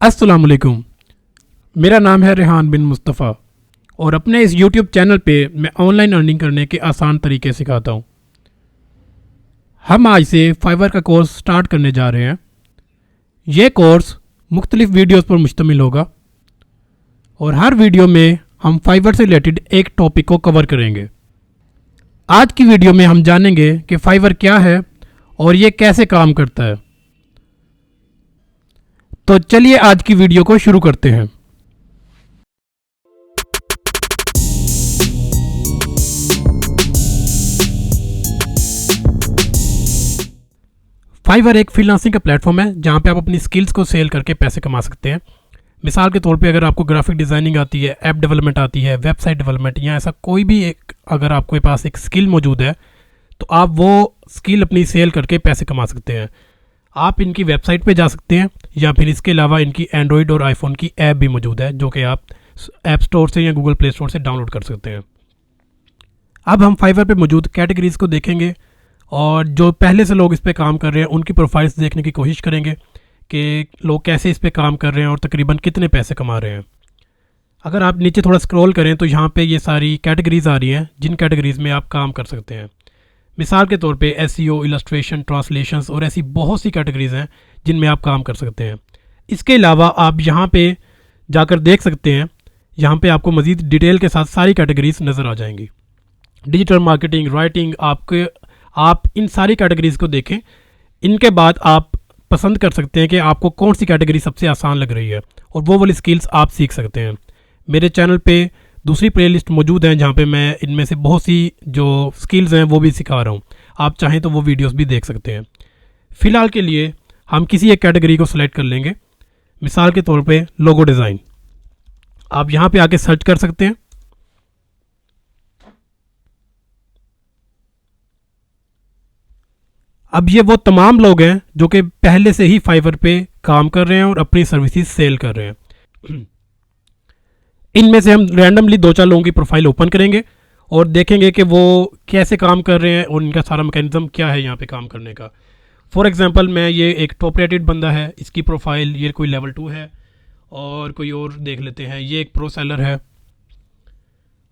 अस्सलाम वालेकुम। मेरा नाम है रेहान बिन मुस्तफ़ा और अपने इस YouTube चैनल पे मैं ऑनलाइन अर्निंग करने के आसान तरीके सिखाता हूँ। हम आज से फाइवर का कोर्स स्टार्ट करने जा रहे हैं। ये कोर्स मुख्तलिफ वीडियोस पर मुश्तमिल होगा और हर वीडियो में हम फाइवर से रिलेटेड एक टॉपिक को कवर करेंगे। आज की वीडियो में हम जानेंगे कि फाइवर क्या है और ये कैसे काम करता है। तो चलिए आज की वीडियो को शुरू करते हैं। फाइवर एक फ्रीलांसिंग का प्लेटफॉर्म है जहां पे आप अपनी स्किल्स को सेल करके पैसे कमा सकते हैं। मिसाल के तौर पे अगर आपको ग्राफिक डिज़ाइनिंग आती है, ऐप डेवलपमेंट आती है, वेबसाइट डेवलपमेंट या ऐसा कोई भी एक अगर आपके पास एक स्किल मौजूद है तो आप वो स्किल अपनी सेल करके पैसे कमा सकते हैं। आप इनकी वेबसाइट पे जा सकते हैं या फिर इसके अलावा इनकी एंड्रॉयड और आईफोन की ऐप भी मौजूद है जो कि आप ऐप स्टोर से या गूगल प्ले स्टोर से डाउनलोड कर सकते हैं। अब हम फाइवर पे मौजूद कैटेगरीज़ को देखेंगे और जो पहले से लोग इस पे काम कर रहे हैं उनकी प्रोफाइल्स देखने की कोशिश करेंगे कि लोग कैसे इस पे काम कर रहे हैं और तकरीबन कितने पैसे कमा रहे हैं। अगर आप नीचे थोड़ा स्क्रॉल करें तो यहाँ पे ये सारी कैटेगरीज़ आ रही हैं जिन कैटेगरीज़ में आप काम कर सकते हैं। मिसाल के तौर पे एसईओ, इलस्ट्रेशन, ट्रांसलेशंस और ऐसी बहुत सी कैटेगरीज़ हैं जिनमें आप काम कर सकते हैं। इसके अलावा आप यहाँ पे जाकर देख सकते हैं, यहाँ पे आपको मज़ीद डिटेल के साथ सारी कैटेगरीज़ नज़र आ जाएंगी। डिजिटल मार्केटिंग, राइटिंग, आप इन सारी कैटेगरीज़ को देखें। इनके बाद आप पसंद कर सकते हैं कि आपको कौन सी कैटेगरी सबसे आसान लग रही है और वो वाली स्किल्स आप सीख सकते हैं। मेरे चैनल पे दूसरी प्लेलिस्ट मौजूद है जहाँ पे मैं इनमें से बहुत सी जो स्किल्स हैं वो भी सिखा रहा हूँ। आप चाहें तो वो वीडियोस भी देख सकते हैं। फ़िलहाल के लिए हम किसी एक कैटेगरी को सिलेक्ट कर लेंगे। मिसाल के तौर पे लोगो डिज़ाइन। आप यहाँ पे आके सर्च कर सकते हैं। अब ये वो तमाम लोग हैं जो कि पहले से ही फाइवर पे काम कर रहे हैं और अपनी सर्विसेज सेल कर रहे हैं। इनमें से हम रैंडमली 2-4 लोगों की प्रोफाइल ओपन करेंगे और देखेंगे कि वो कैसे काम कर रहे हैं और इनका सारा मैकेनिज्म क्या है यहाँ पे काम करने का। फॉर एग्जांपल मैं ये एक टॉप रेटेड बंदा है, इसकी प्रोफाइल ये कोई लेवल 2 है और कोई और देख लेते हैं। ये एक प्रो सेलर है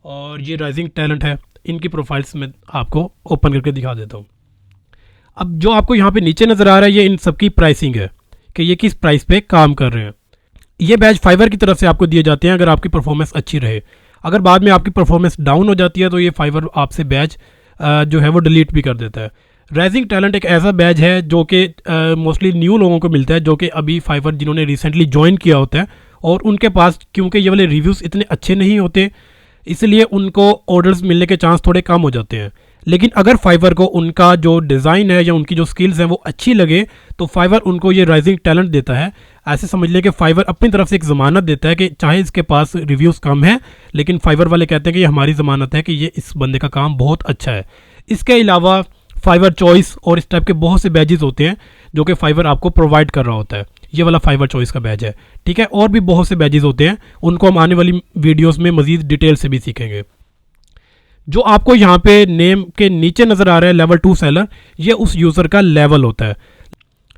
और ये राइजिंग टैलेंट है। इनकी प्रोफाइल्स मैं आपको ओपन करके दिखा देता हूँ। अब जो आपको यहाँ पे नीचे नज़र आ रहा है ये इन सबकी प्राइसिंग है कि ये किस प्राइस पे काम कर रहे हैं। ये बैच फाइवर की तरफ से आपको दिए जाते हैं अगर आपकी परफॉर्मेंस अच्छी रहे। अगर बाद में आपकी परफॉर्मेंस डाउन हो जाती है तो ये फाइवर आपसे बैच जो है वो डिलीट भी कर देता है। राइजिंग टैलेंट एक ऐसा बैच है जो कि मोस्टली न्यू लोगों को मिलता है जो कि अभी फाइवर जिन्होंने रिसेंटली ज्वाइन किया होता है और उनके पास क्योंकि ये वाले रिव्यूज़ इतने अच्छे नहीं होते इसलिए उनको ऑर्डर्स मिलने के चांस थोड़े कम हो जाते हैं। लेकिन अगर फाइवर को उनका जो डिज़ाइन है या उनकी जो स्किल्स हैं वो अच्छी लगे तो फाइवर उनको ये राइजिंग टैलेंट देता है। ऐसे समझ लें कि फाइवर अपनी तरफ से एक ज़मानत देता है कि चाहे इसके पास रिव्यूज़ कम है लेकिन फाइवर वाले कहते हैं कि ये हमारी ज़मानत है कि ये इस बंदे का काम बहुत अच्छा है। इसके अलावा फाइवर चॉइस और इस टाइप के बहुत से बैजेस होते हैं जो कि फाइवर आपको प्रोवाइड कर रहा होता है। ये वाला फाइवर चॉइस का बैच है, ठीक है। और भी बहुत से बैजेस होते हैं, उनको हम आने वाली वीडियोज़ में मज़ीद डिटेल से भी सीखेंगे। जो आपको यहाँ पे नेम के नीचे नज़र आ रहा है लेवल 2 सेलर, ये उस यूज़र का लेवल होता है।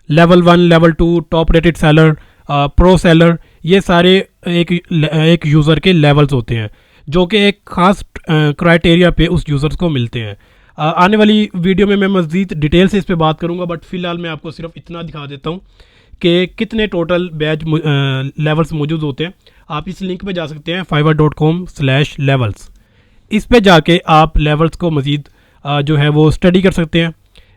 Level 1, level 2, top rated seller, pro seller, ये सारे एक यूज़र के लेवल्स होते हैं जो कि एक ख़ास क्राइटेरिया पे उस यूज़र्स को मिलते हैं। आने वाली वीडियो में मैं मज़ीद डिटेल से इस पे बात करूँगा बट फ़िलहाल मैं आपको सिर्फ इतना दिखा देता हूँ कि कितने टोटल बैच लेवल्स मौजूद होते हैं। आप इस लिंक पे जा सकते हैं fiverr.com/levels। इस पे जाके आप लेवल्स को मज़ीद जो है वो स्टडी कर सकते हैं।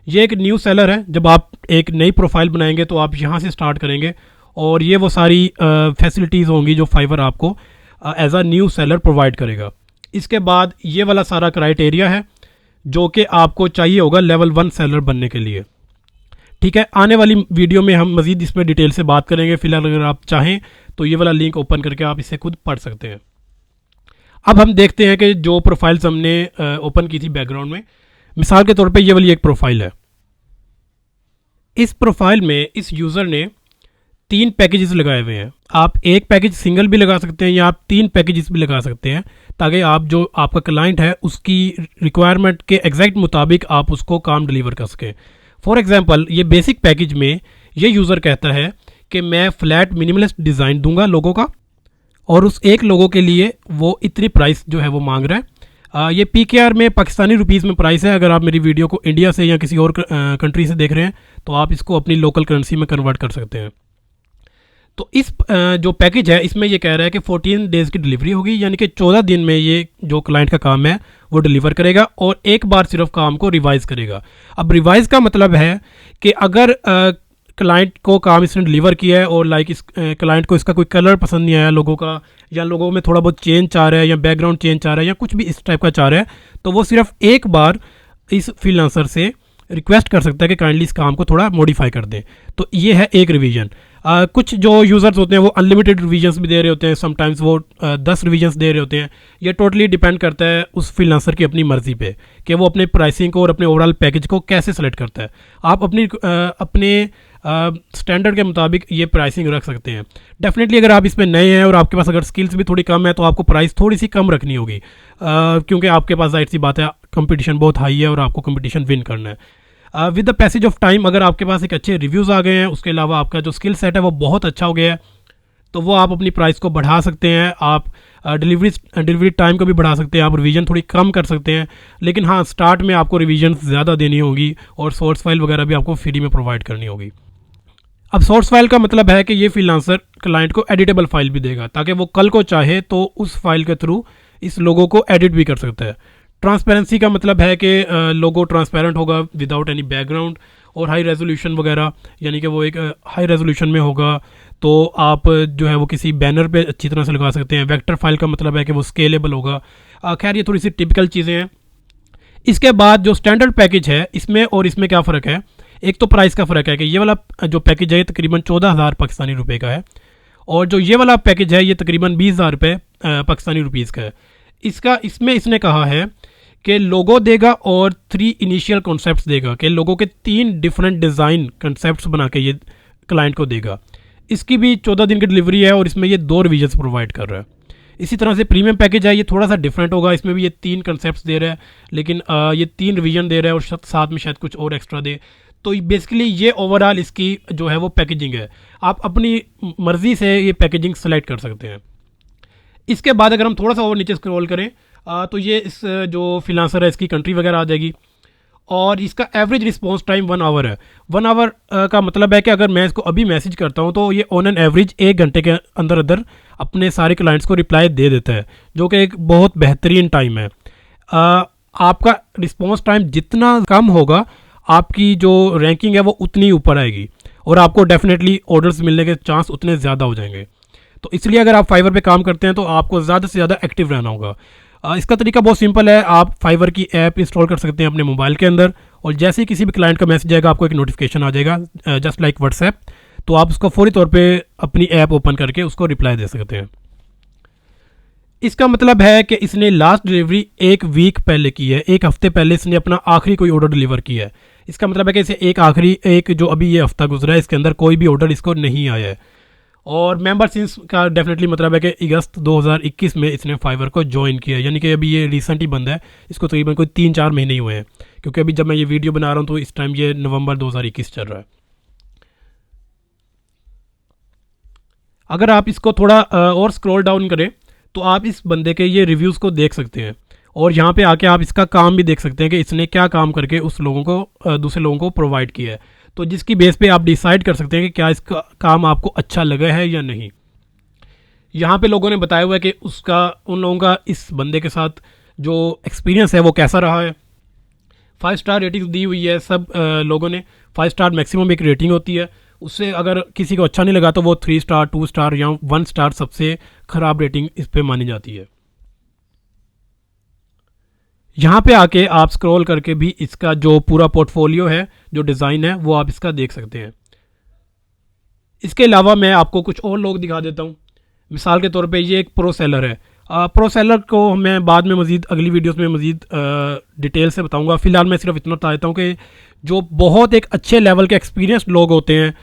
ये एक न्यू सेलर है। जब आप एक नई प्रोफाइल बनाएंगे तो आप यहाँ से स्टार्ट करेंगे और ये वो सारी फैसिलिटीज़ होंगी जो फाइवर आपको as a new seller provide करेगा। इसके बाद ये वाला सारा क्राइटेरिया है जो कि आपको चाहिए होगा लेवल 1 सेलर बनने के लिए, ठीक है। आने वाली वीडियो में हम मज़ीद इस पर डिटेल से बात करेंगे। फ़िलहाल अगर आप चाहें तो ये वाला लिंक ओपन करके आप इसे खुद पढ़ सकते हैं। अब हम देखते हैं कि जो प्रोफाइल्स हमने ओपन की थी बैकग्राउंड में, मिसाल के तौर पे ये वाली एक प्रोफाइल है। इस प्रोफाइल में इस यूज़र ने 3 पैकेजेस लगाए हुए हैं। आप एक पैकेज सिंगल भी लगा सकते हैं या आप 3 पैकेजेस भी लगा सकते हैं ताकि आप जो आपका क्लाइंट है उसकी रिक्वायरमेंट के एग्जैक्ट मुताबिक आप उसको काम डिलीवर कर सकें। फॉर एग्जांपल ये बेसिक पैकेज में ये यूज़र कहता है कि मैं फ्लैट मिनिमलिस्ट डिज़ाइन दूंगा लोगों का, और उस एक लोगों के लिए वो इतनी प्राइस जो है वो मांग रहा है। ये PKR में पाकिस्तानी रुपीज़ में प्राइस है। अगर आप मेरी वीडियो को इंडिया से या किसी और कंट्री से देख रहे हैं तो आप इसको अपनी लोकल करेंसी में कन्वर्ट कर सकते हैं। तो इस जो पैकेज है इसमें ये कह रहा है कि 14 डेज़ की डिलीवरी होगी, यानी कि 14 दिन में ये जो क्लाइंट का काम है वो डिलीवर करेगा और एक बार सिर्फ काम को रिवाइज़ करेगा। अब रिवाइज़ का मतलब है कि अगर क्लाइंट को काम इसने डिलीवर किया है और लाइक इस क्लाइंट को इसका कोई कलर पसंद नहीं आया लोगों का, या लोगों में थोड़ा बहुत चेंज चाह रहा है, या बैकग्राउंड चेंज चाह रहा है, या कुछ भी इस टाइप का चाह रहा है, तो वो सिर्फ एक बार इस फ्रीलांसर से रिक्वेस्ट कर सकता है कि काइंडली इस काम को थोड़ा मॉडिफाई कर दें। तो ये है एक रिवीजन। कुछ जो यूज़र्स होते हैं वो अनलिमिटेड रिवीजन्स भी दे रहे होते हैं, समटाइम्स वो 10 रिवीजन्स दे रहे होते हैं। ये टोटली डिपेंड करता है उस फ्रीलांसर की अपनी मर्ज़ी पे कि वो अपने प्राइसिंग को और अपने ओवरऑल पैकेज को कैसे सेलेक्ट करता है। आप अपने स्टैंडर्ड के मुताबिक ये प्राइसिंग रख सकते हैं। डेफिनेटली अगर आप इसमें नए हैं और आपके पास अगर स्किल्स भी थोड़ी कम है तो आपको प्राइस थोड़ी सी कम रखनी होगी, क्योंकि आपके पास जाहिर सी बात है कंपटीशन बहुत हाई है और आपको कंपटीशन विन करना है। With the passage of time अगर आपके पास एक अच्छे रिव्यूज़ आ गए हैं, उसके अलावा आपका जो स्किल सेट है वो बहुत अच्छा हो गया है, तो वो आप अपनी प्राइस को बढ़ा सकते हैं। आप डिलीवरी टाइम को भी बढ़ा सकते हैं, आप रिवीजन थोड़ी कम कर सकते हैं। लेकिन हाँ, स्टार्ट में आपको रिवीजन ज़्यादा देनी होगी और सोर्स फाइल वगैरह भी आपको फ्री में प्रोवाइड करनी होगी। अब सोर्स फाइल का मतलब है कि ये फ्रीलांसर क्लाइंट को एडिटेबल फाइल भी देगा, ताकि वो कल को चाहे तो उस फाइल के थ्रू इस लोगो को एडिट भी कर सकता है। ट्रांसपेरेंसी का मतलब है कि लोगो ट्रांसपेरेंट होगा विदाउट एनी बैकग्राउंड, और हाई रेजोल्यूशन वगैरह, यानी कि वो एक हाई रेजोल्यूशन में होगा, तो आप जो है वो किसी बैनर पे अच्छी तरह से लगा सकते हैं। वेक्टर फाइल का मतलब है कि वो स्केलेबल होगा। खैर ये थोड़ी सी टिपिकल चीज़ें हैं। इसके बाद जो स्टैंडर्ड पैकेज है इसमें और इसमें क्या फ़र्क है, एक तो प्राइस का फ़र्क है कि ये वाला जो पैकेज है ये तकरीबन 14,000 पाकिस्तानी रुपये का है, और जो ये वाला पैकेज है ये तकरीबन 20,000 रुपये पाकिस्तानी रुपीज़ का है। इसमें इसने कहा है कि लोगो देगा और 3 इनिशियल कॉन्सेप्ट्स देगा, कि लोगों के 3 डिफरेंट डिज़ाइन कॉन्सेप्ट्स बना के ये क्लाइंट को देगा। इसकी भी 14 दिन की डिलीवरी है और इसमें ये 2 रिवीजन्स प्रोवाइड कर रहा है। इसी तरह से प्रीमियम पैकेज है, ये थोड़ा सा डिफरेंट होगा। इसमें भी ये 3 कॉन्सेप्ट्स दे रहा है, लेकिन ये 3 रिवीजन दे रहा है और साथ में शायद कुछ और एक्स्ट्रा दे। तो बेसिकली ये ओवरऑल इसकी जो है वो पैकेजिंग है। आप अपनी मर्ज़ी से ये पैकेजिंग सेलेक्ट कर सकते हैं। इसके बाद अगर हम थोड़ा सा और नीचे स्क्रॉल करें तो ये इस जो फ्रीलांसर है इसकी कंट्री वगैरह आ जाएगी, और इसका एवरेज रिस्पॉन्स टाइम 1 आवर है। 1 आवर का मतलब है कि अगर मैं इसको अभी मैसेज करता हूँ तो ये ऑन एन एवरेज 1 घंटे के अंदर अंदर अपने सारे क्लाइंट्स को रिप्लाई दे देता है, जो कि एक बहुत बेहतरीन टाइम है। आपका रिस्पॉन्स टाइम जितना कम होगा आपकी जो रैंकिंग है वो उतनी ऊपर आएगी, और आपको डेफिनेटली ऑर्डर्स मिलने के चांस उतने ज़्यादा हो जाएंगे। तो इसलिए अगर आप फाइवर पे काम करते हैं तो आपको ज़्यादा से ज़्यादा एक्टिव रहना होगा। इसका तरीका बहुत सिंपल है। आप फाइवर की ऐप इंस्टॉल कर सकते हैं अपने मोबाइल के अंदर, और जैसे ही किसी भी क्लाइंट का मैसेज आएगा आपको एक नोटिफिकेशन आ जाएगा, जस्ट लाइक व्हाट्सएप। तो आप उसको फौरी तौर पे अपनी ऐप ओपन करके उसको रिप्लाई दे सकते हैं। इसका मतलब है कि इसने लास्ट डिलीवरी 1 वीक पहले की है, 1 हफ्ते पहले इसने अपना आखिरी कोई ऑर्डर डिलीवर किया है। इसका मतलब है कि इसे एक जो अभी ये हफ्ता गुजरा है इसके अंदर कोई भी ऑर्डर इसको नहीं आया है। और मेंबर सिंस का डेफिनेटली मतलब है कि अगस्त 2021 में इसने फाइवर को ज्वाइन किया है, यानी कि अभी ये रिसेंट ही बंद है। इसको तकरीबन कोई 3-4 महीने ही हुए हैं, क्योंकि अभी जब मैं ये वीडियो बना रहा हूँ तो इस टाइम ये नवंबर 2021 चल रहा है। अगर आप इसको थोड़ा और स्क्रॉल डाउन करें तो आप इस बंदे के ये रिव्यूज़ को देख सकते हैं, और यहाँ पे आके आप इसका काम भी देख सकते हैं कि इसने क्या काम करके उस लोगों को दूसरे लोगों को प्रोवाइड किया है। तो जिसकी बेस पे आप डिसाइड कर सकते हैं कि क्या इसका काम आपको अच्छा लगा है या नहीं। यहाँ पे लोगों ने बताया हुआ है कि उन लोगों का इस बंदे के साथ जो एक्सपीरियंस है वो कैसा रहा है। 5 स्टार रेटिंग दी हुई है सब लोगों ने। 5 स्टार मैक्सिमम एक रेटिंग होती है, उससे अगर किसी को अच्छा नहीं लगा तो वो 3 स्टार 2 स्टार या 1 स्टार सबसे ख़राब रेटिंग इस पर मानी जाती है। यहाँ पे आके आप स्क्रॉल करके भी इसका जो पूरा पोर्टफोलियो है, जो डिज़ाइन है, वो आप इसका देख सकते हैं। इसके अलावा मैं आपको कुछ और लोग दिखा देता हूँ। मिसाल के तौर पे ये एक प्रो सेलर है। प्रो सेलर को मैं बाद में मज़ीद अगली वीडियोस में मज़ीद डिटेल से बताऊँगा। फ़िलहाल मैं सिर्फ इतना बता देता हूँ कि जो बहुत एक अच्छे लेवल के एक्सपीरियंस लोग होते हैं,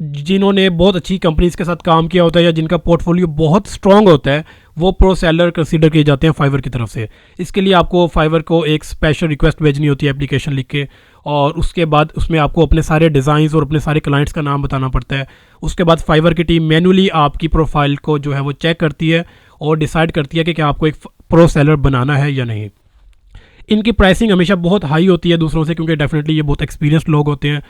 जिन्होंने बहुत अच्छी कंपनीज़ के साथ काम किया होता है या जिनका पोर्टफोलियो बहुत स्ट्रॉन्ग होता है, वो प्रो सेलर कंसीडर किए जाते हैं फाइवर की तरफ से। इसके लिए आपको फाइवर को एक स्पेशल रिक्वेस्ट भेजनी होती है एप्लीकेशन लिख के, और उसके बाद उसमें आपको अपने सारे डिज़ाइंस और अपने सारे क्लाइंट्स का नाम बताना पड़ता है, उसके बाद फाइवर की टीम मैन्युअली आपकी प्रोफाइल को जो है वो चेक करती है और डिसाइड करती है कि क्या आपको एक प्रो सेलर बनाना है या नहीं। इनकी प्राइसिंग हमेशा बहुत हाई होती है दूसरों से, क्योंकि डेफिनेटली ये बहुत एक्सपीरियंस्ड लोग होते हैं।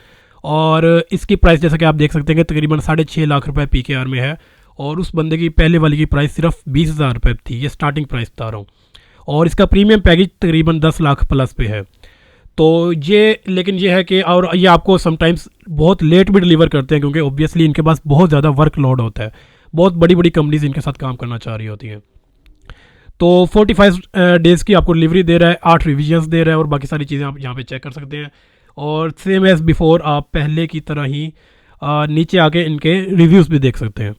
और इसकी प्राइस जैसा कि आप देख सकते हैं कि तकरीबन 6.5 लाख रुपए PKR में है, और उस बंदे की पहले वाली की प्राइस सिर्फ 20,000 रुपये थी। ये स्टार्टिंग प्राइस बता रहा हूँ, और इसका प्रीमियम पैकेज तकरीबन 10 लाख प्लस पे है। तो ये, लेकिन ये है कि, और ये आपको समटाइम्स बहुत लेट भी डिलीवर करते हैं, क्योंकि ऑब्वियसली इनके पास बहुत ज़्यादा वर्कलोड होता है। बहुत बड़ी बड़ी कंपनीज इनके साथ काम करना चाह रही होती हैं। तो 45 डेज़ की आपको डिलीवरी दे रहा है, 8 रिविजन्स दे रहा है, और बाकी सारी चीज़ें आप यहाँ पे चेक कर सकते हैं। और सेम एज़ बिफोर आप पहले की तरह ही नीचे आके इनके रिव्यूज़ भी देख सकते हैं।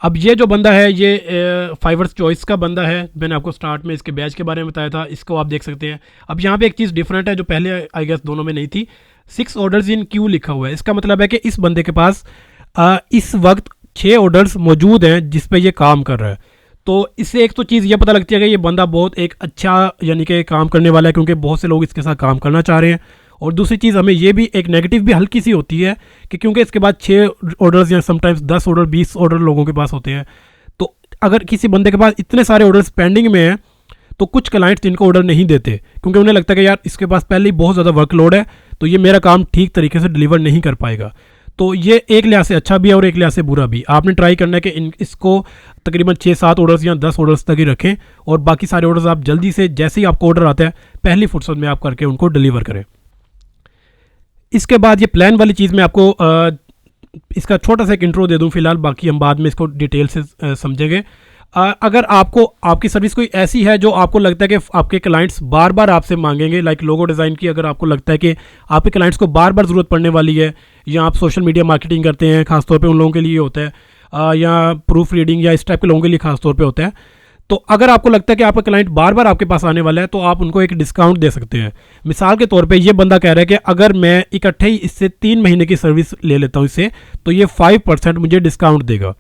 अब ये जो बंदा है ये फाइवर्स चॉइस का बंदा है। मैंने आपको स्टार्ट में इसके बैच के बारे में बताया था, इसको आप देख सकते हैं। अब यहाँ पे एक चीज़ डिफरेंट है जो पहले आई गेस दोनों में नहीं थी। 6 ऑर्डर्स इन क्यू लिखा हुआ है। इसका मतलब है कि इस बंदे के पास इस वक्त 6 ऑर्डर्स मौजूद हैं जिस पे ये काम कर रहा है। तो इससे एक तो चीज़ ये पता लगती है कि ये बंदा बहुत एक अच्छा यानी कि काम करने वाला है, क्योंकि बहुत से लोग इसके साथ काम करना चाह रहे हैं। और दूसरी चीज़ हमें ये भी एक नेगेटिव भी हल्की सी होती है कि क्योंकि इसके बाद 6 ऑर्डर्स या समटाइम्स 10 ऑर्डर 20 ऑर्डर लोगों के पास होते हैं। तो अगर किसी बंदे के पास इतने सारे ऑर्डर्स पेंडिंग में हैं तो कुछ क्लाइंट्स इनको ऑर्डर नहीं देते, क्योंकि उन्हें लगता है कि यार इसके पास पहले ही बहुत ज़्यादा वर्कलोड है, तो ये मेरा काम ठीक तरीके से डिलीवर नहीं कर पाएगा। तो ये एक लिहाज से अच्छा भी है और एक लिहाज से बुरा भी। आपने ट्राई करना है कि इसको तकरीबन 6-7 ऑर्डर्स या 10 ऑर्डर्स तक ही रखें, और बाकी सारे ऑर्डर्स आप जल्दी से, जैसे ही आपको ऑर्डर आता है पहली फुर्सत में आप करके उनको डिलीवर करें। इसके बाद ये प्लान वाली चीज़ में आपको इसका छोटा सा एक इंट्रो दे दूं फिलहाल, बाकी हम बाद में इसको डिटेल से समझेंगे। अगर आपको आपकी सर्विस कोई ऐसी है जो आपको लगता है कि आपके क्लाइंट्स बार बार आपसे मांगेंगे, लाइक लोगो डिज़ाइन की, अगर आपको लगता है कि आपके क्लाइंट्स को बार बार ज़रूरत पड़ने वाली है, या आप सोशल मीडिया मार्केटिंग करते हैं, खासतौर पे उन लोगों के लिए होता है, या प्रूफ रीडिंग या इस टाइप के लोगों के लिए खासतौर पे होता है, तो अगर आपको लगता है कि आपका क्लाइंट बार बार आपके पास आने वाला है तो आप उनको एक डिस्काउंट दे सकते हैं। मिसाल के तौर पे ये बंदा कह रहा है कि अगर मैं इकट्ठे ही इससे 3 महीने की सर्विस ले लेता हूँ इससे, तो ये 5% मुझे डिस्काउंट देगा।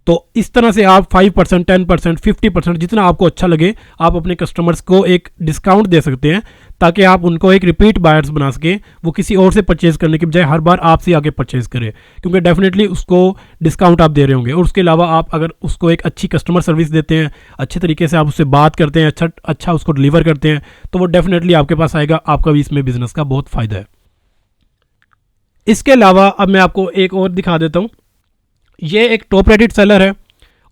तो इस तरह से आप 5%, 10%, 50%, जितना आपको अच्छा लगे आप अपने कस्टमर्स को एक डिस्काउंट दे सकते हैं, ताकि आप उनको एक रिपीट बायर्स बना सकें। वो किसी और से परचेज़ करने के बजाय हर बार आपसे आके परचेज़ करे, क्योंकि डेफिनेटली उसको डिस्काउंट आप दे रहे होंगे। और उसके अलावा आप अगर उसको एक अच्छी कस्टमर सर्विस देते हैं, अच्छे तरीके से आप उससे बात करते हैं, अच्छा उसको डिलीवर करते हैं, तो वो डेफिनेटली आपके पास आएगा। आपका भी इसमें बिजनेस का बहुत फ़ायदा है। इसके अलावा अब मैं आपको एक और दिखा देता हूँ। ये एक टॉप रेटेड सेलर है,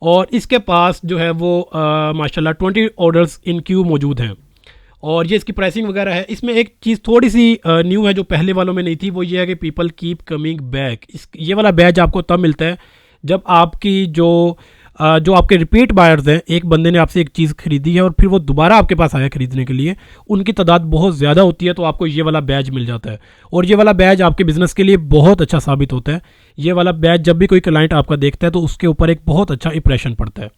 और इसके पास जो है वो माशाल्लाह 20 ऑर्डर्स इन क्यू मौजूद हैं, और ये इसकी प्राइसिंग वगैरह है। इसमें एक चीज़ थोड़ी सी न्यू है जो पहले वालों में नहीं थी, वो ये है कि पीपल कीप कमिंग बैक। ये वाला बैज आपको तब मिलता है जब आपकी जो आपके रिपीट बायर्स हैं, एक बंदे ने आपसे एक चीज़ खरीदी है और फिर वो दोबारा आपके पास आया खरीदने के लिए, उनकी तादाद बहुत ज़्यादा होती है, तो आपको ये वाला बैज मिल जाता है। और ये वाला बैज आपके बिज़नेस के लिए बहुत अच्छा साबित होता है। ये वाला बैज जब भी कोई क्लाइंट आपका देखता है तो उसके ऊपर एक बहुत अच्छा इंप्रेशन पड़ता है।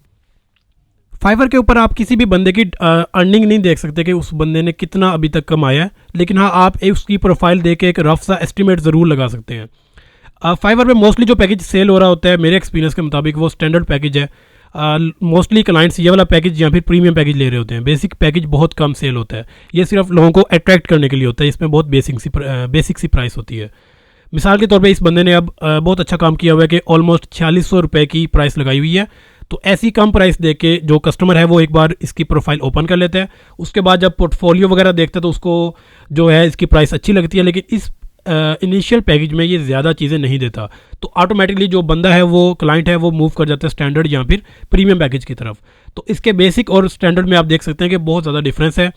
फाइवर के ऊपर आप किसी भी बंदे की अर्निंग नहीं देख सकते कि उस बंदे ने कितना अभी तक कमाया है, लेकिन हाँ आप उसकी प्रोफाइल देख के एक रफ सा एस्टिमेट ज़रूर लगा सकते हैं। फाइवर पे मोस्टली जो पैकेज सेल हो रहा होता है मेरे एक्सपीरियंस के मुताबिक वो स्टैंडर्ड पैकेज है। मोस्टली क्लाइंट्स ये वाला पैकेज या फिर प्रीमियम पैकेज ले रहे होते हैं। बेसिक पैकेज बहुत कम सेल होता है, ये सिर्फ लोगों को अट्रैक्ट करने के लिए होता है। इसमें बहुत बेसिक सी प्राइस होती है। मिसाल के तौर पे इस बंदे ने अब बहुत अच्छा काम किया हुआ है कि ऑलमोस्ट 4600 रुपये की प्राइस लगाई हुई है। तो ऐसी कम प्राइस देख के जो कस्टमर है वो एक बार इसकी प्रोफाइल ओपन कर लेता है, उसके बाद जब पोर्टफोलियो वगैरह देखता है तो उसको जो है इसकी प्राइस अच्छी लगती है, लेकिन इस इनिशियल पैकेज में ये ज़्यादा चीज़ें नहीं देता। तो ऑटोमेटिकली जो बंदा है वो क्लाइंट है वो मूव कर जाता है स्टैंडर्ड या फिर प्रीमियम पैकेज की तरफ। तो इसके बेसिक और स्टैंडर्ड में आप देख सकते हैं कि बहुत ज़्यादा डिफरेंस है।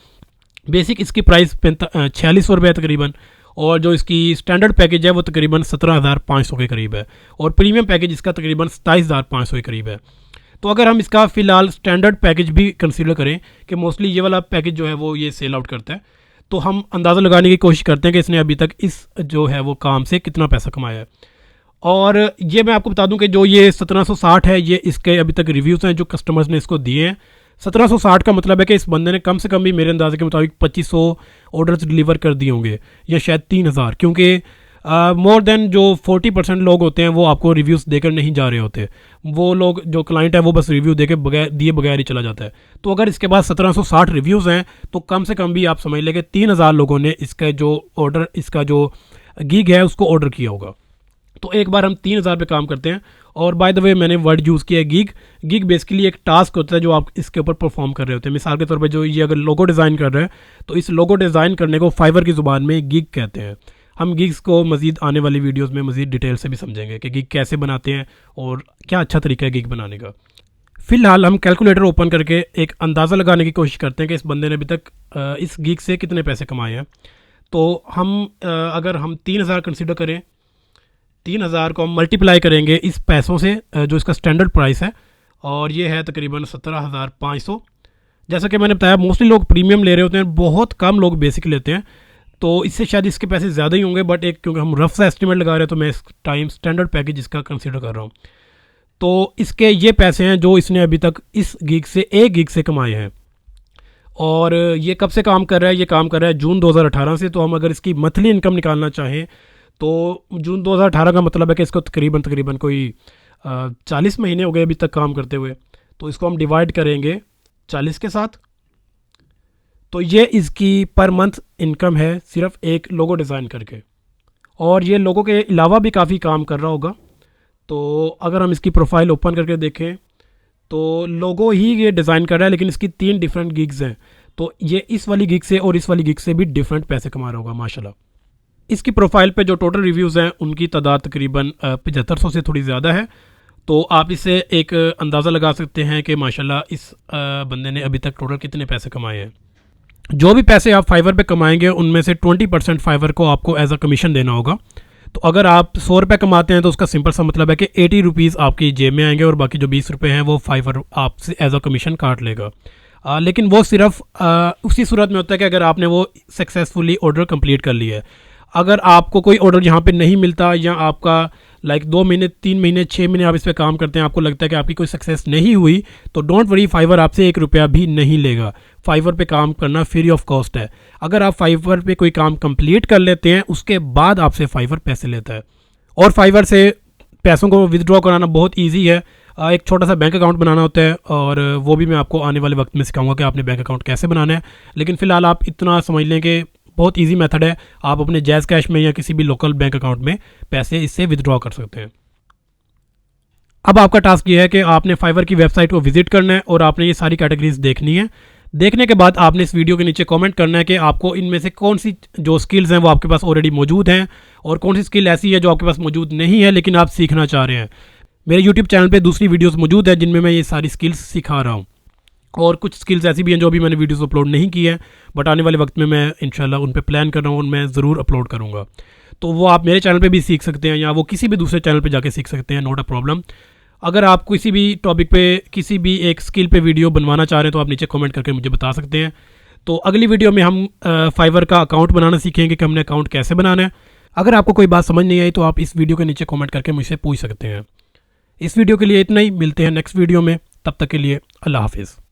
बेसिक इसकी प्राइस 4600 रुपये तकरीबन, और जो इसकी स्टैंडर्ड पैकेज है वो तकरीबन 17,500 के करीब है, और प्रीमियम पैकेज इसका तकरीबन 27,500 के करीब है। तो अगर हम इसका फ़िलहाल स्टैंडर्ड पैकेज भी कंसीडर करें कि मोस्टली ये वाला पैकेज जो है वो ये सेल आउट करता है, तो हम अंदाज़ा लगाने की कोशिश करते हैं कि इसने अभी तक इस जो है वो काम से कितना पैसा कमाया है। और ये मैं आपको बता दूं कि जो ये 1760 है ये इसके अभी तक रिव्यूज़ हैं जो कस्टमर्स ने इसको दिए हैं। 1760 का मतलब है कि इस बंदे ने कम से कम भी मेरे अंदाजे के मुताबिक 2500 ऑर्डर्स डिलीवर कर दिए होंगे, या शायद 3000, क्योंकि मोर देन जो 40% लोग होते हैं वो आपको रिव्यूज़ देकर नहीं जा रहे होते। वो लोग जो क्लाइंट है वो बस रिव्यू देके दिए बगैर ही चला जाता है। तो अगर इसके पास 1760 रिव्यूज़ हैं तो कम से कम भी आप समझ लें कि 3000 लोगों ने इसका जो ऑर्डर, इसका जो गिग है उसको ऑर्डर किया होगा। तो एक बार हम 3000 पे काम करते हैं। और बाय द वे मैंने वर्ड यूज़ किया है गिग। गिग बेसिकली एक टास्क होता है जो आप इसके ऊपर परफॉर्म कर रहे होते हैं। मिसाल के तौर पे जो ये अगर लोगो डिज़ाइन कर रहे हैं तो इस लोगो डिज़ाइन करने को फाइवर की ज़ुबान में गिग कहते हैं। हम गिग्स को मज़ीद आने वाली वीडियोस में मज़ीद डिटेल से भी समझेंगे कि गिग कैसे बनाते हैं और क्या अच्छा तरीका है गिग बनाने का। फ़िलहाल हम कैलकुलेटर ओपन करके एक अंदाज़ा लगाने की कोशिश करते हैं कि इस बंदे ने अभी तक इस गिग से कितने पैसे कमाए हैं। तो हम अगर हम 3000 कंसिडर करें, 3000 को हम मल्टीप्लाई करेंगे इस पैसों से जो इसका स्टैंडर्ड प्राइस है, और ये है तकरीबन 17,500। जैसा कि मैंने बताया मोस्टली लोग प्रीमियम ले रहे होते हैं, बहुत कम लोग बेसिक लेते हैं, तो इससे शायद इसके पैसे ज़्यादा ही होंगे। बट एक क्योंकि हम रफ सा एस्टिमेट लगा रहे हैं तो मैं इस टाइम स्टैंडर्ड पैकेज इसका कंसिडर कर रहा हूँ। तो इसके ये पैसे हैं जो इसने अभी तक इस गिग से, एक गिग से कमाए हैं। और ये कब से काम कर रहा है? ये काम कर रहा है जून 2018 से। तो हम अगर इसकी मंथली इनकम निकालना चाहें तो जून 2018 का मतलब है कि इसको तकरीबन कोई 40 महीने हो गए अभी तक काम करते हुए। तो इसको हम डिवाइड करेंगे 40 के साथ, तो ये इसकी पर मंथ इनकम है सिर्फ एक लोगो डिज़ाइन करके। और ये लोगों के अलावा भी काफ़ी काम कर रहा होगा। तो अगर हम इसकी प्रोफाइल ओपन करके देखें तो लोगो ही ये डिज़ाइन कर रहा है, लेकिन इसकी 3 डिफरेंट गिग्स हैं। तो ये इस वाली गिग से और इस वाली गिग से भी डिफरेंट पैसे कमा रहा होगा माशाल्लाह। इसकी प्रोफाइल पे जो टोटल रिव्यूज़ हैं उनकी तादाद तकरीबन 7500 से थोड़ी ज़्यादा है। तो आप इससे एक अंदाज़ा लगा सकते हैं कि माशाल्लाह इस बंदे ने अभी तक टोटल कितने पैसे कमाए हैं। जो भी पैसे आप फाइवर पे कमाएंगे उनमें से 20% फाइवर को आपको एज अ कमीशन देना होगा। तो अगर आप 100 रुपये कमाते हैं तो उसका सिंपल सा मतलब है कि 80 रुपीज़ आपकी जेब में आएंगे और बाकी जो 20 रुपये हैं वो फाइवर आपसे एज अ कमीशन काट लेगा। लेकिन वो सिर्फ उसी सूरत में होता है कि अगर आपने वो सक्सेसफुली ऑर्डर कंप्लीट कर लिया है। अगर आपको कोई ऑर्डर यहाँ पे नहीं मिलता या आपका 2 महीने 3 महीने 6 महीने आप इस पर काम करते हैं, आपको लगता है कि आपकी कोई सक्सेस नहीं हुई, तो डोंट वरी, फाइवर आपसे 1 रुपया भी नहीं लेगा। फाइवर पे काम करना फ्री ऑफ कॉस्ट है। अगर आप फाइवर पे कोई काम कंप्लीट कर लेते हैं उसके बाद आपसे फाइवर पैसे लेता है। और फाइवर से पैसों को विदड्रॉ कराना बहुत ईजी है। एक छोटा सा बैंक अकाउंट बनाना होता है और वो भी मैं आपको आने वाले वक्त में सिखाऊंगा कि आपने बैंक अकाउंट कैसे बनाना है। लेकिन फ़िलहाल आप इतना समझ लें कि बहुत इजी मेथड है, आप अपने जैज़ कैश में या किसी भी लोकल बैंक अकाउंट में पैसे इससे विदड्रॉ कर सकते हैं। अब आपका टास्क ये है कि आपने फाइवर की वेबसाइट को विजिट करना है और आपने ये सारी कैटेगरीज देखनी है। देखने के बाद आपने इस वीडियो के नीचे कमेंट करना है कि आपको इनमें से कौन सी जो स्किल्स हैं वो आपके पास ऑलरेडी मौजूद हैं और कौन सी स्किल ऐसी है जो आपके पास मौजूद नहीं है लेकिन आप सीखना चाह रहे हैं। मेरे यूट्यूब चैनल पे दूसरी वीडियोस मौजूद है जिनमें मैं ये सारी स्किल्स सिखा रहा हूँ, और कुछ स्किल्स ऐसी भी हैं जो अभी मैंने वीडियोस अपलोड नहीं की है, बट आने वाले वक्त में मैं इंशाल्लाह उन पे प्लान कर रहा हूँ और मैं ज़रूर अपलोड करूँगा। तो वो आप मेरे चैनल पे भी सीख सकते हैं या वो किसी भी दूसरे चैनल पे जाके सीख सकते हैं, नॉट अ प्रॉब्लम। अगर आप किसी भी टॉपिक पे किसी भी एक स्किल पे वीडियो बनवाना चाह रहे हैं तो आप नीचे कमेंट करके मुझे बता सकते हैं। तो अगली वीडियो में हम फाइवर का अकाउंट बनाना सीखेंगे कि हमने अकाउंट कैसे बनाना है। अगर आपको कोई बात समझ नहीं आई तो आप इस वीडियो के नीचे कमेंट करके मुझसे पूछ सकते हैं। इस वीडियो के लिए इतना ही, मिलते हैं नेक्स्ट वीडियो में, तब तक के लिए अल्लाह हाफिज़।